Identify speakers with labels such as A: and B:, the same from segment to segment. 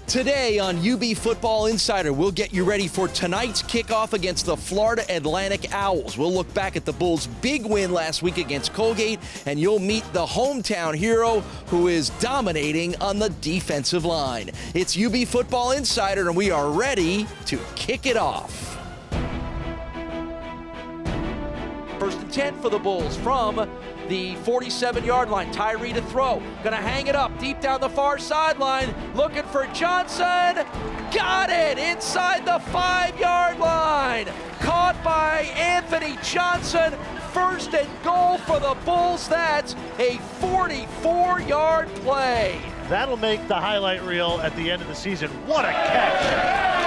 A: Today on UB Football Insider, we'll get you ready for tonight's kickoff against the Florida Atlantic Owls. We'll look back at the Bulls' big win last week against Colgate, and you'll meet the hometown hero who is dominating on the defensive line. It's UB Football Insider, and we are ready to kick it off. First and 10 for the Bulls from the 47-yard line. Tyree to throw. Gonna hang it up deep down the far sideline. Looking for Johnson. Got it inside the 5-yard line. Caught by Anthony Johnson. First and goal for the Bulls. That's a 44-yard play.
B: That'll make the highlight reel at the end of the season. What a catch.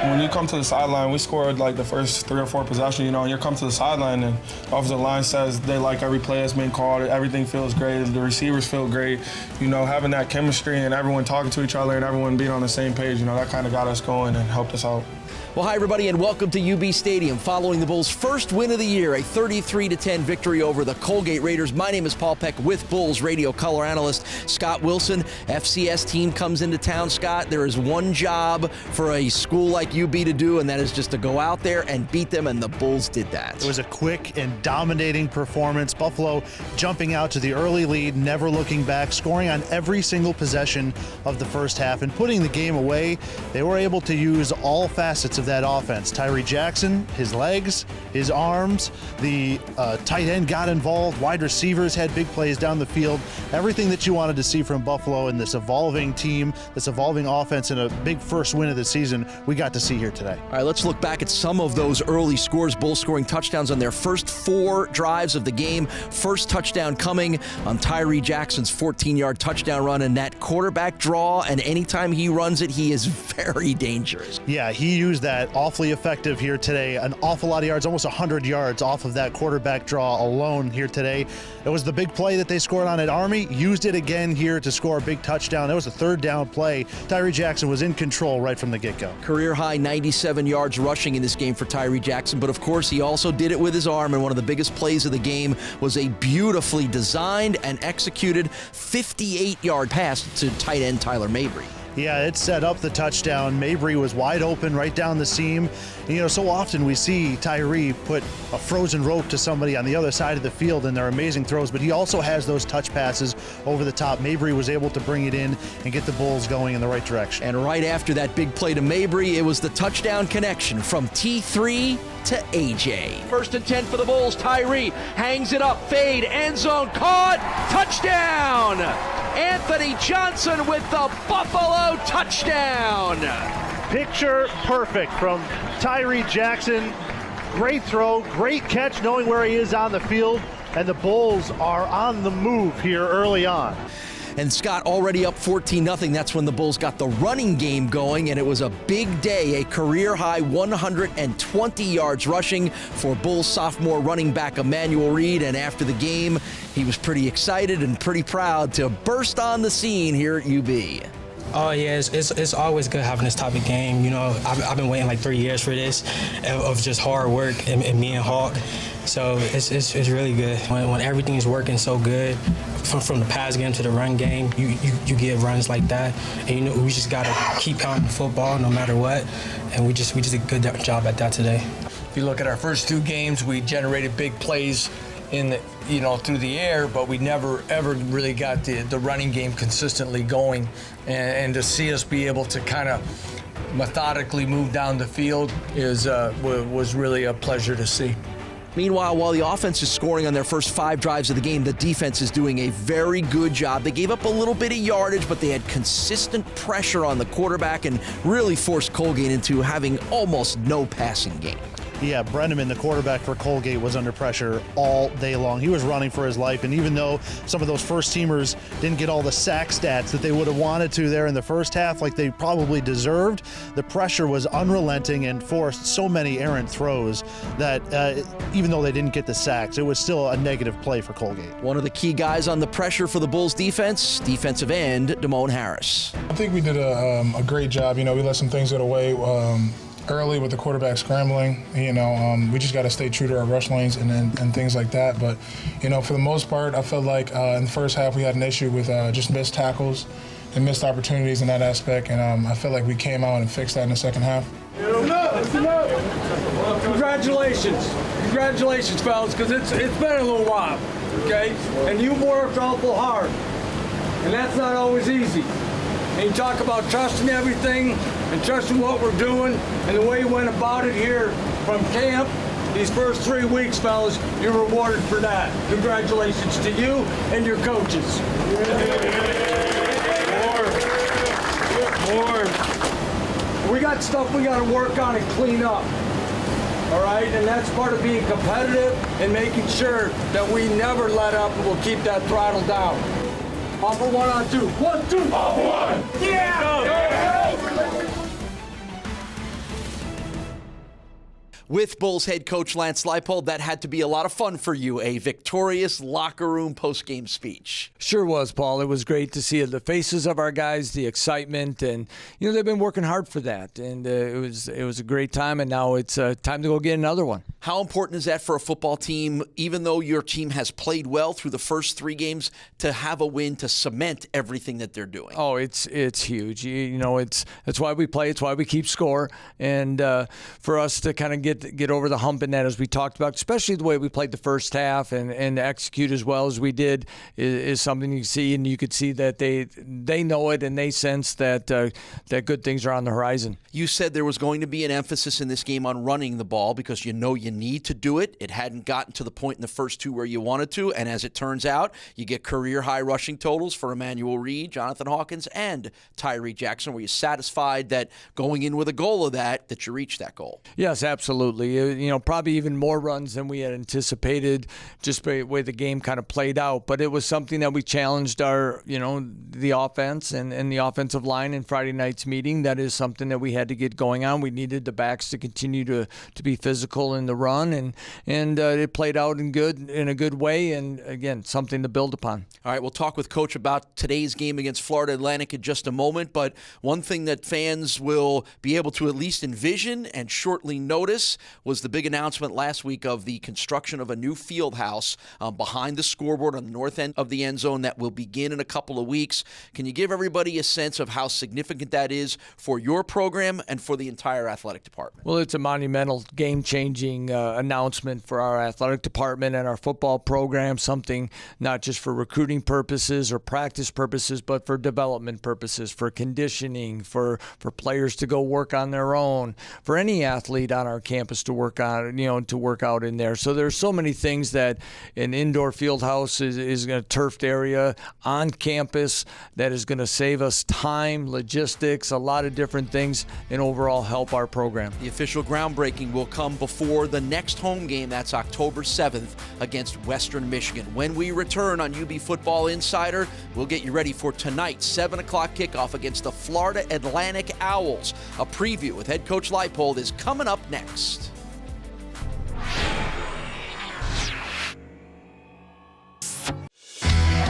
C: When you come to the sideline, we scored like the first 3 or 4 possessions, and you come to the sideline and the offensive line says they like every play that's being called, everything feels great, the receivers feel great, having that chemistry and everyone talking to each other and everyone being on the same page, that kind of got us going and helped us out.
A: Well, hi, everybody, and welcome to UB Stadium. Following the Bulls' first win of the year, a 33-10 victory over the Colgate Raiders. My name is Paul Peck with Bulls radio color analyst Scott Wilson. FCS team comes into town, Scott. There is one job for a school like UB to do, and that is just to go out there and beat them, and the Bulls did that.
B: It was a quick and dominating performance. Buffalo jumping out to the early lead, never looking back, scoring on every single possession of the first half, and putting the game away. They were able to use all facets of that offense. Tyree Jackson, his legs, his arms, the tight end got involved, wide receivers had big plays down the field. Everything that you wanted to see from Buffalo in this evolving team, this evolving offense, and a big first win of the season, we got to see here today.
A: All right, let's look back at some of those early scores. Bulls scoring touchdowns on their first 4 drives of the game. First touchdown coming on Tyree Jackson's 14-yard touchdown run, and that quarterback draw, and anytime he runs it, he is very dangerous.
B: Yeah, he used that awfully effective here today. An awful lot of yards, almost 100 yards off of that quarterback draw alone here today. It was the big play that they scored on at Army, used it again here to score a big touchdown. That was a 3rd down play. Tyree Jackson was in control right from the get-go.
A: Career high 97 yards rushing in this game for Tyree Jackson, but of course he also did it with his arm, and one of the biggest plays of the game was a beautifully designed and executed 58-yard pass to tight end Tyler Mabry.
B: Yeah, it set up the touchdown. Mabry was wide open right down the seam. So often we see Tyree put a frozen rope to somebody on the other side of the field in their amazing throws, but he also has those touch passes over the top. Mabry was able to bring it in and get the Bulls going in the right direction.
A: And right after that big play to Mabry, it was the touchdown connection from T3 to AJ. First and 10 for the Bulls. Tyree hangs it up, fade, end zone, caught, touchdown! Anthony Johnson with the Buffalo touchdown.
B: Picture perfect from Tyree Jackson. Great throw, great catch, knowing where he is on the field, and the Bulls are on the move here early on.
A: And Scott, already up 14-0. That's when the Bulls got the running game going, and it was a big day, a career-high 120 yards rushing for Bulls sophomore running back Emmanuel Reed. And after the game, he was pretty excited and pretty proud to burst on the scene here at UB.
D: Oh yeah, it's always good having this type of game. I've been waiting like 3 years for this, of just hard work and me and Hawk. So it's really good when everything's working so good, from the pass game to the run game. You get runs like that, and we just gotta keep counting football no matter what, and we just did a good job at that today.
E: If you look at our first 2 games, we generated big plays in the, through the air, but we never ever really got the running game consistently going, and to see us be able to kind of methodically move down the field was really a pleasure to see.
A: Meanwhile, while the offense is scoring on their first 5 drives of the game, the defense is doing a very good job. They gave up a little bit of yardage, but they had consistent pressure on the quarterback and really forced Colgate into having almost no passing game.
B: Yeah, Brenneman, the quarterback for Colgate, was under pressure all day long. He was running for his life, and even though some of those first-teamers didn't get all the sack stats that they would have wanted to there in the first half like they probably deserved, the pressure was unrelenting and forced so many errant throws that even though they didn't get the sacks, it was still a negative play for Colgate.
A: One of the key guys on the pressure for the Bulls defense, defensive end Timon Harris.
C: I think we did a great job. We let some things get away. early with the quarterback scrambling. We just got to stay true to our rush lanes and things like that. But, for the most part, I felt like in the first half we had an issue with just missed tackles and missed opportunities in that aspect. And I felt like we came out and fixed that in the second half.
F: Listen up. Congratulations, fellas, because it's been a little while, okay? And you've worked awful hard, and that's not always easy. And you talk about trusting everything and trusting what we're doing and the way you went about it here from camp. These first 3 weeks, fellas, you're rewarded for that. Congratulations to you and your coaches. More. We got stuff we got to work on and clean up. All right, and that's part of being competitive and making sure that we never let up and we'll keep that throttle down. Off for 1 on 2. 1, 2. Off 1. Yeah!
A: With Bulls head coach Lance Leipold, that had to be a lot of fun for you, a victorious locker room post-game speech.
F: Sure was, Paul. It was great to see the faces of our guys, the excitement, and they've been working hard for that. And it was a great time, and now it's time to go get another one.
A: How important is that for a football team, even though your team has played well through the first 3 games, to have a win to cement everything that they're doing?
F: Oh, it's huge. It's why we play. It's why we keep score, and for us to kind of get over the hump in that, as we talked about, especially the way we played the first half and execute as well as we did, is something you see, and you could see that they know it and they sense that good things are on the horizon.
A: You said there was going to be an emphasis in this game on running the ball because you need to do it. It hadn't gotten to the point in the first 2 where you wanted to, and as it turns out, you get career-high rushing totals for Emmanuel Reed, Jonathan Hawkins, and Tyree Jackson. Were you satisfied that going in with a goal of that you reached that goal?
F: Yes, absolutely. Probably even more runs than we had anticipated, just by the way the game kind of played out. But it was something that we challenged the offense and the offensive line in Friday night's meeting. That is something that we had to get going on. We needed the backs to continue to be physical in the run, and it played out in a good way, and again, something to build upon.
A: All right, we'll talk with Coach about today's game against Florida Atlantic in just a moment, but one thing that fans will be able to at least envision and shortly notice was the big announcement last week of the construction of a new field house behind the scoreboard on the north end of the end zone that will begin in a couple of weeks. Can you give everybody a sense of how significant that is for your program and for the entire athletic department?
F: Well, it's a monumental, game-changing announcement for our athletic department and our football program, something not just for recruiting purposes or practice purposes, but for development purposes, for conditioning, for players to go work on their own, for any athlete on our campus to work on, to work out in there. So there's so many things that an indoor field house is a turfed area on campus that is going to save us time, logistics, a lot of different things, and overall help our program.
A: The official groundbreaking will come before the next home game. That's October 7th against Western Michigan. When we return on UB Football Insider, we'll get you ready for tonight's 7 o'clock kickoff against the Florida Atlantic Owls. A preview with head coach Leipold is coming up next.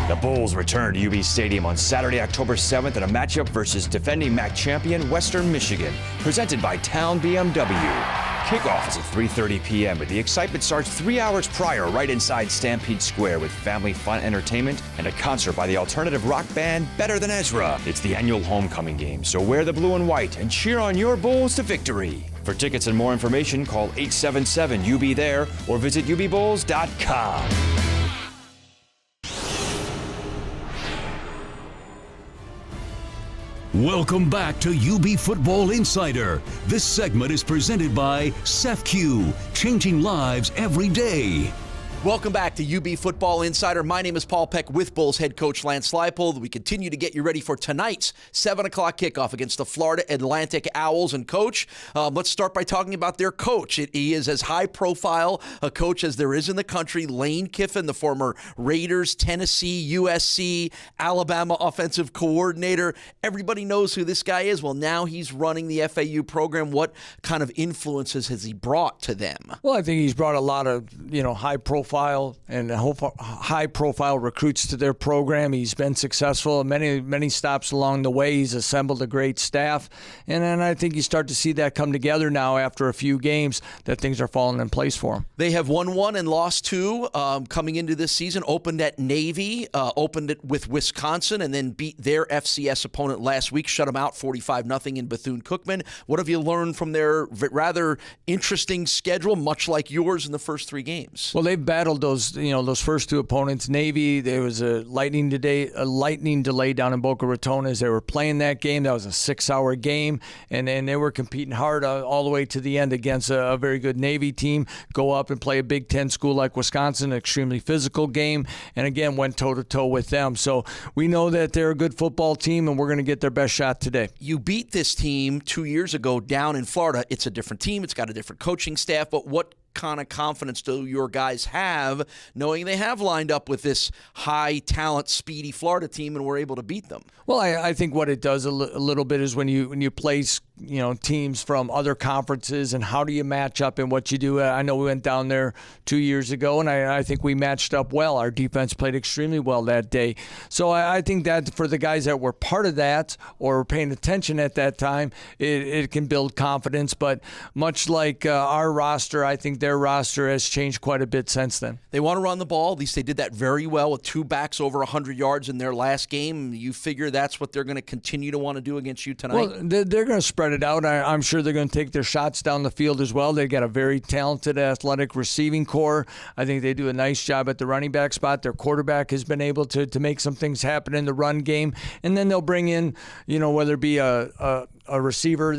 G: The Bulls return to UB Stadium on Saturday, October 7th in a matchup versus defending MAC champion Western Michigan, presented by Town BMW. Kickoff is at 3:30 p.m., but the excitement starts 3 hours prior right inside Stampede Square with family fun entertainment and a concert by the alternative rock band Better Than Ezra. It's the annual homecoming game, so wear the blue and white and cheer on your Bulls to victory. For tickets and more information, call 877-UB-THERE or visit UBBulls.com.
H: Welcome back to UB Football Insider. This segment is presented by CEFQ, changing lives every day.
A: Welcome back to UB Football Insider. My name is Paul Peck with Bulls head coach Lance Leipold. We continue to get you ready for tonight's 7 o'clock kickoff against the Florida Atlantic Owls. And coach, let's start by talking about their coach. He is as high profile a coach as there is in the country. Lane Kiffin, the former Raiders, Tennessee, USC, Alabama offensive coordinator. Everybody knows who this guy is. Well, now he's running the FAU program. What kind of influences has he brought to them?
F: Well, I think he's brought a lot of, high profile profile and high profile recruits to their program. He's been successful. Many stops along the way. He's assembled a great staff. And then I think you start to see that come together now after a few games, that things are falling in place for him.
A: They have won 1 and lost 2 coming into this season. Opened at Navy, opened it with Wisconsin, and then beat their FCS opponent last week, shut them out 45-0 in Bethune-Cookman. What have you learned from their rather interesting schedule, much like yours in the first 3 games?
F: Well, they've battled those first 2 opponents. Navy, there was a lightning delay down in Boca Raton as they were playing that game. That was a 6-hour game, and they were competing hard all the way to the end against a very good Navy team. Go up and play a Big Ten school like Wisconsin, an extremely physical game, and again went toe-to-toe with them. So we know that they're a good football team, and we're going to get their best shot today.
A: You beat this team 2 years ago down in Florida. It's a different team. It's got a different coaching staff, but what kind of confidence do your guys have knowing they have lined up with this high talent, speedy Florida team and were able to beat them?
F: Well, I think what it does a little bit is when you place teams from other conferences, and how do you match up in what you do. I know we went down there 2 years ago, and I think we matched up well. Our defense played extremely well that day. So I think that for the guys that were part of that or were paying attention at that time, it can build confidence. But much like our roster, I think their roster has changed quite a bit since then.
A: They want to run the ball. At least they did that very well with 2 backs over 100 yards in their last game. You figure that's what they're going to continue to want to do against you tonight?
F: Well, they're going to spread it out. I'm sure they're going to take their shots down the field as well. They've got a very talented, athletic receiving core. I think they do a nice job at the running back spot. Their quarterback has been able to make some things happen in the run game. And then they'll bring in, whether it be a receiver,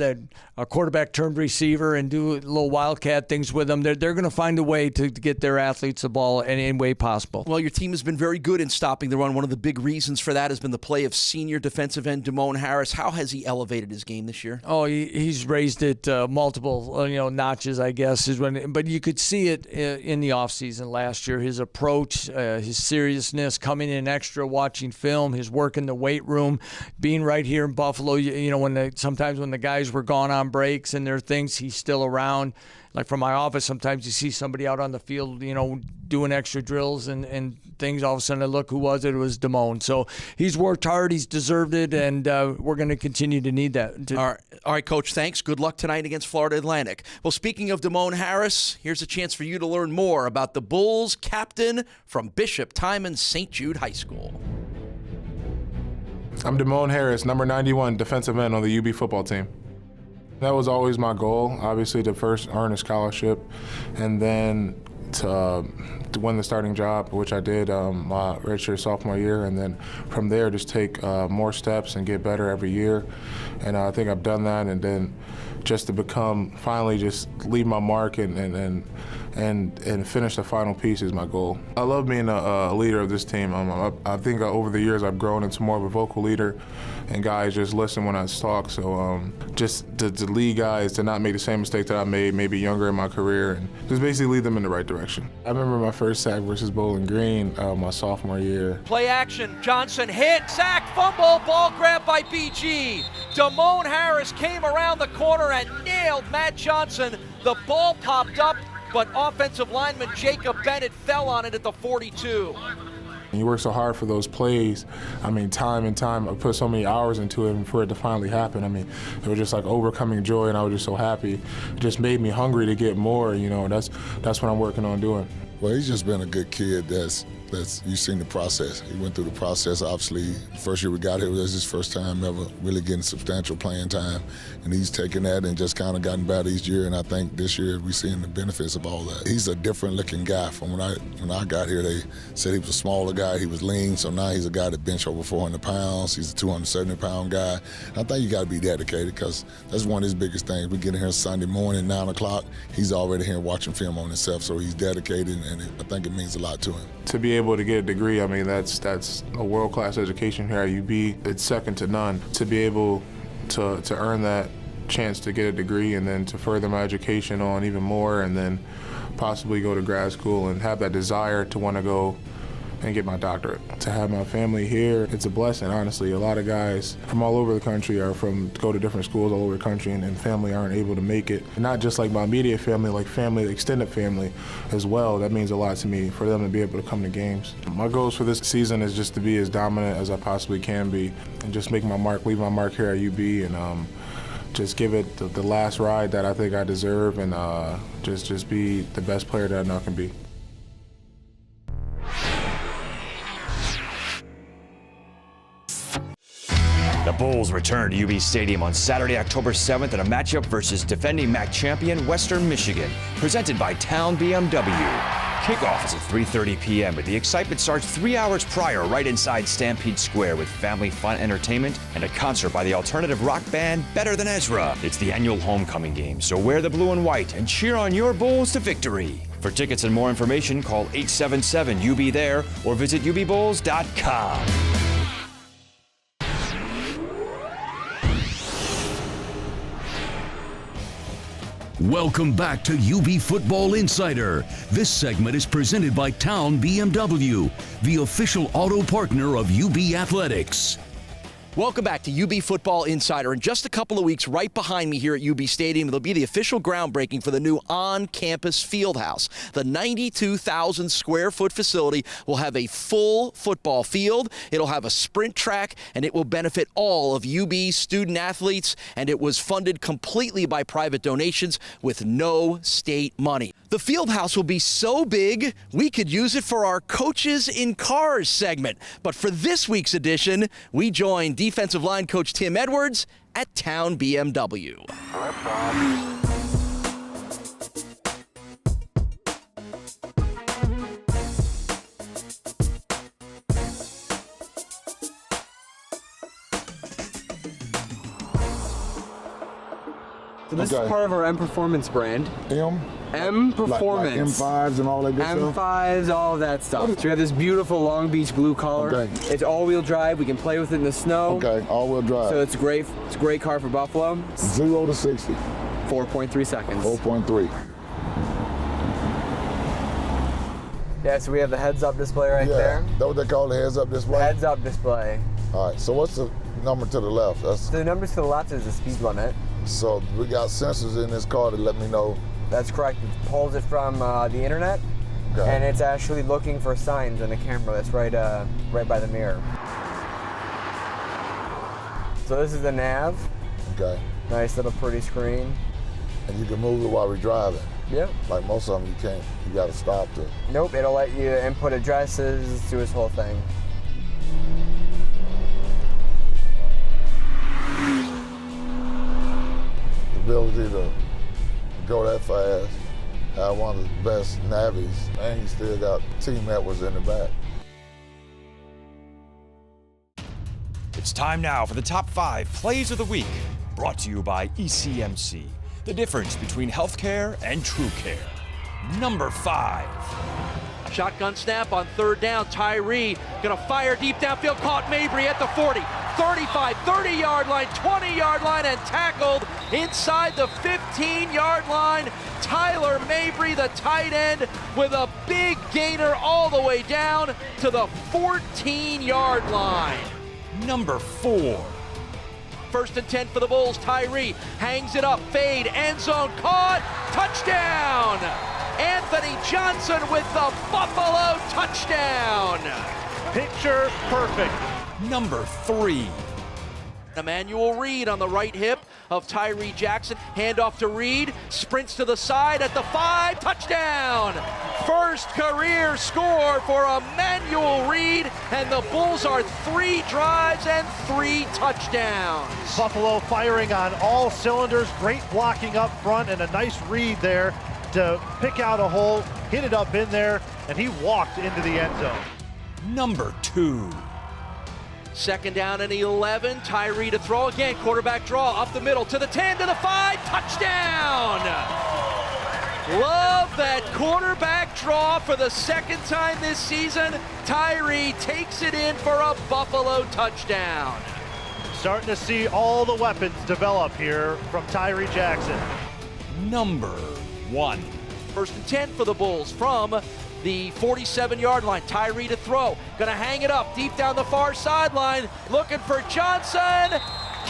F: a quarterback turned receiver, and do little wildcat things with them. They're going to find a way to get their athletes the ball in any way possible.
A: Well, your team has been very good in stopping the run. One of the big reasons for that has been the play of senior defensive end Timon Harris. How has he elevated his game this year?
F: Oh, he's raised it multiple notches, I guess. But you could see it in the offseason last year. His approach, his seriousness, coming in extra, watching film, his work in the weight room, being right here in Buffalo. Sometimes when the guys were gone on breaks and their things, he's still around. Like from my office, sometimes you see somebody out on the field, doing extra drills and things. All of a sudden, I look, who was it? It was Timon. So he's worked hard. He's deserved it, and we're going to continue to need that.
A: All right, Coach, thanks. Good luck tonight against Florida Atlantic. Well, speaking of Timon Harris, here's a chance for you to learn more about the Bulls captain from Bishop Timon St. Jude High School.
I: I'm Timon Harris, number 91, defensive end on the UB football team. That was always my goal, obviously, to first earn a scholarship and then to win the starting job, which I did my redshirt sophomore year, and then from there just take more steps and get better every year. And I think I've done that, and then just to finally just leave my mark and finish the final piece is my goal. I love being a leader of this team. I think over the years I've grown into more of a vocal leader, and guys just listen when I talk. So just to lead guys to not make the same mistake that I made maybe younger in my career, and just basically lead them in the right direction. I remember my first sack versus Bowling Green my sophomore year.
A: Play action, Johnson hit, sack, fumble, ball grab by BG. Timon Harris came around the corner and nailed Matt Johnson. The ball popped up, but offensive lineman Jacob Bennett fell on it at the 42.
I: You work so hard for those plays. Time and time. I put so many hours into it for it to finally happen. It was just like overcoming joy, and I was just so happy. It just made me hungry to get more. That's what I'm working on doing.
J: Well, he's just been a good kid. You've seen the process. He went through the process. Obviously, the first year we got here was his first time ever really getting substantial playing time, and he's taken that and just kind of gotten better each year. And I think this year we're seeing the benefits of all that. He's a different-looking guy. From when I got here, they said he was a smaller guy. He was lean, so now he's a guy that bench over 400 pounds. He's a 270-pound guy. And I think you got to be dedicated, because that's one of his biggest things. We get in here Sunday morning, 9 o'clock. He's already here watching film on himself, so he's dedicated, and I think it means a lot to him.
I: To be able to get a degree, that's a world-class education here at UB. It's second to none. To be able to earn that chance to get a degree and then to further my education on even more, and then possibly go to grad school and have that desire to want to go and get my doctorate. To have my family here, it's a blessing, honestly. A lot of guys from all over the country go to different schools all over the country, and family aren't able to make it. Not just like my immediate family, like family, extended family as well. That means a lot to me for them to be able to come to games. My goals for this season is just to be as dominant as I possibly can be and just make my mark, leave my mark here at UB, and just give it the last ride that I think I deserve, and just be the best player that I know I can be.
G: The Bulls return to UB Stadium on Saturday, October 7th in a matchup versus defending MAC champion Western Michigan, presented by Town BMW. Kickoff is at 3:30 p.m., but the excitement starts 3 hours prior right inside Stampede Square with family fun entertainment and a concert by the alternative rock band Better Than Ezra. It's the annual homecoming game, so wear the blue and white and cheer on your Bulls to victory. For tickets and more information, call 877-UB-THERE or visit ubbulls.com.
H: Welcome back to UB Football Insider. This segment is presented by Town BMW, the official auto partner of UB Athletics.
A: Welcome back to UB Football Insider. In just a couple of weeks, right behind me here at UB Stadium, there'll be the official groundbreaking for the new on-campus field house. The 92,000 square foot facility will have a full football field. It'll have a sprint track, and it will benefit all of UB's student athletes, and it was funded completely by private donations with no state money. The field house will be so big, we could use it for our Coaches in Cars segment. But for this week's edition, we join defensive line coach Tim Edwards at Town BMW.
K: So this is part of our M Performance brand. M Performance.
J: Like M5s and all that good stuff?
K: M5s, all of that stuff. So we have this beautiful Long Beach blue color.
J: Okay.
K: It's all-wheel drive. We can play with it in the snow.
J: Okay, all-wheel drive.
K: So it's a great car for Buffalo.
J: 0 to 60.
K: 4.3 seconds.
J: 4.3.
K: Yeah, so we have the heads-up display right there.
J: That's what they call the heads-up display?
K: Heads-up display.
J: All right, so what's the number to the left?
K: So the numbers to the left is the speed limit.
J: So we got sensors in this car to let me know.
K: That's correct. It pulls it from the internet,
J: Okay.
K: and it's actually looking for signs in the camera that's right by the mirror. So this is the nav.
J: Okay.
K: Nice little pretty screen.
J: And you can move it while we're driving.
K: Yep.
J: Like most of them, you can't. You got to stop to.
K: Nope, it'll let you input addresses, do this whole thing.
J: The ability to go that fast. One of the best navies, and you still got Team Edwards in the back.
G: It's time now for the top 5 plays of the week, brought to you by ECMC. The difference between healthcare and true care. Number 5.
A: Shotgun snap on third down. Tyree gonna fire deep downfield. Caught Mabry at the 40, 35, 30-yard line, 20-yard line, and tackled inside the 15-yard line. Tyler Mabry, the tight end, with a big gainer all the way down to the 14-yard line.
G: Number 4.
A: 1st and 10 for the Bulls. Tyree hangs it up, fade, end zone, caught, touchdown! Anthony Johnson with the Buffalo touchdown!
L: Picture perfect.
G: Number 3.
A: Emmanuel Reed on the right hip of Tyree Jackson. Handoff to Reed, sprints to the side at the 5, touchdown! First career score for Emmanuel Reed, and the Bulls are 3 drives and 3 touchdowns.
L: Buffalo firing on all cylinders. Great blocking up front and a nice read there to pick out a hole, hit it up in there, and he walked into the end zone.
G: Number 2.
A: 2nd down and 11. Tyree to throw again. Quarterback draw up the middle to the 10 to the 5. Touchdown! Love that quarterback draw for the 2nd time this season. Tyree takes it in for a Buffalo touchdown.
L: Starting to see all the weapons develop here from Tyree Jackson.
G: Number 1.
A: 1st and 10 for the Bulls from the 47-yard line. Tyree to throw. Going to hang it up deep down the far sideline. Looking for Johnson.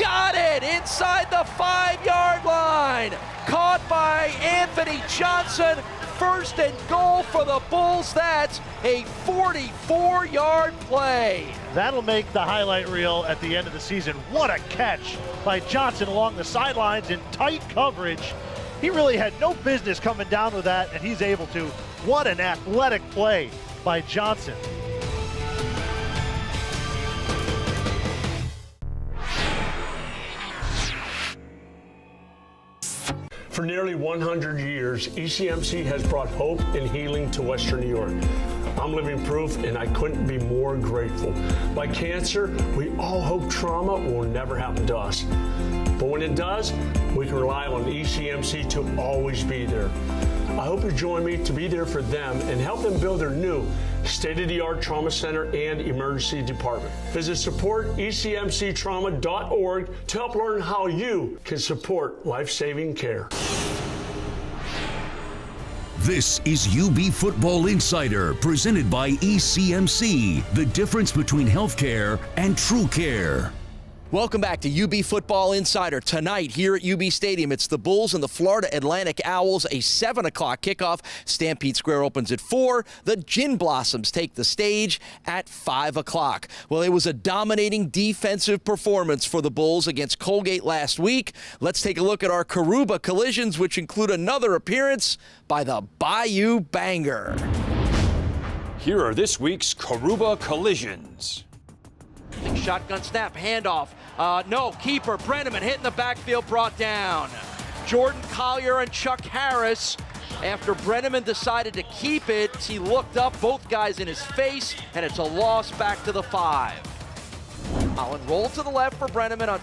A: Got it inside the 5-yard line. Caught by Anthony Johnson. First and goal for the Bulls. That's a 44-yard play.
L: That'll make the highlight reel at the end of the season. What a catch by Johnson along the sidelines in tight coverage. He really had no business coming down with that, and he's able to. What an athletic play by Johnson.
M: For nearly 100 years, ECMC has brought hope and healing to Western New York. I'm living proof, and I couldn't be more grateful. Like cancer, we all hope trauma will never happen to us. But when it does, we can rely on ECMC to always be there. I hope you join me to be there for them and help them build their new state-of-the-art trauma center and emergency department. Visit supportecmctrauma.org to help learn how you can support life-saving care.
H: This is UB Football Insider, presented by ECMC, the difference between healthcare and true care.
A: Welcome back to UB Football Insider. Tonight here at UB Stadium, it's the Bulls and the Florida Atlantic Owls, a 7 o'clock kickoff. Stampede Square opens at 4. The Gin Blossoms take the stage at 5 o'clock. Well, it was a dominating defensive performance for the Bulls against Colgate last week. Let's take a look at our Karuba collisions, which include another appearance by the Bayou Banger.
G: Here are this week's Karuba collisions.
A: Shotgun snap, handoff. No, keeper, Brenneman hitting the backfield, brought down. Jordan Collier and Chuck Harris. After Brenneman decided to keep it, he looked up, both guys in his face, and it's a loss back to the 5. Holland rolled to the left for Brenneman on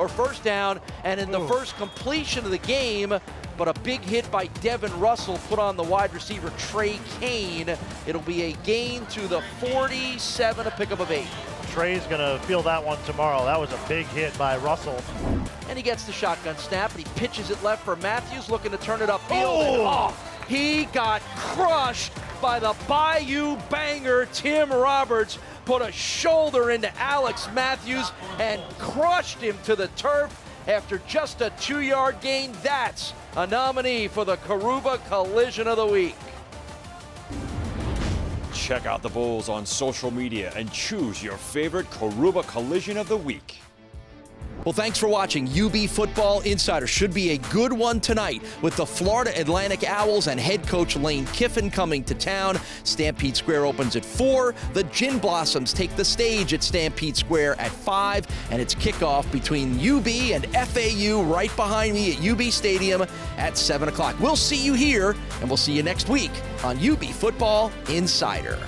A: first down, and in the first completion of the game, but a big hit by Devin Russell put on the wide receiver Trey Kane. It'll be a gain to the 47, a pickup of 8.
L: Trey's going to feel that one tomorrow. That was a big hit by Russell.
A: And he gets the shotgun snap, and he pitches it left for Matthews, looking to turn it upfield. He got crushed by the Bayou Banger. Tim Roberts put a shoulder into Alex Matthews and crushed him to the turf after just a 2-yard gain. That's a nominee for the Karuba Collision of the Week.
G: Check out the Bulls on social media and choose your favorite Karuba Collision of the Week.
A: Well, thanks for watching UB Football Insider. Should be a good one tonight with the Florida Atlantic Owls and head coach Lane Kiffin coming to town. Stampede Square opens at 4. The Gin Blossoms take the stage at Stampede Square at 5. And it's kickoff between UB and FAU right behind me at UB Stadium at 7 o'clock. We'll see you here, and we'll see you next week on UB Football Insider.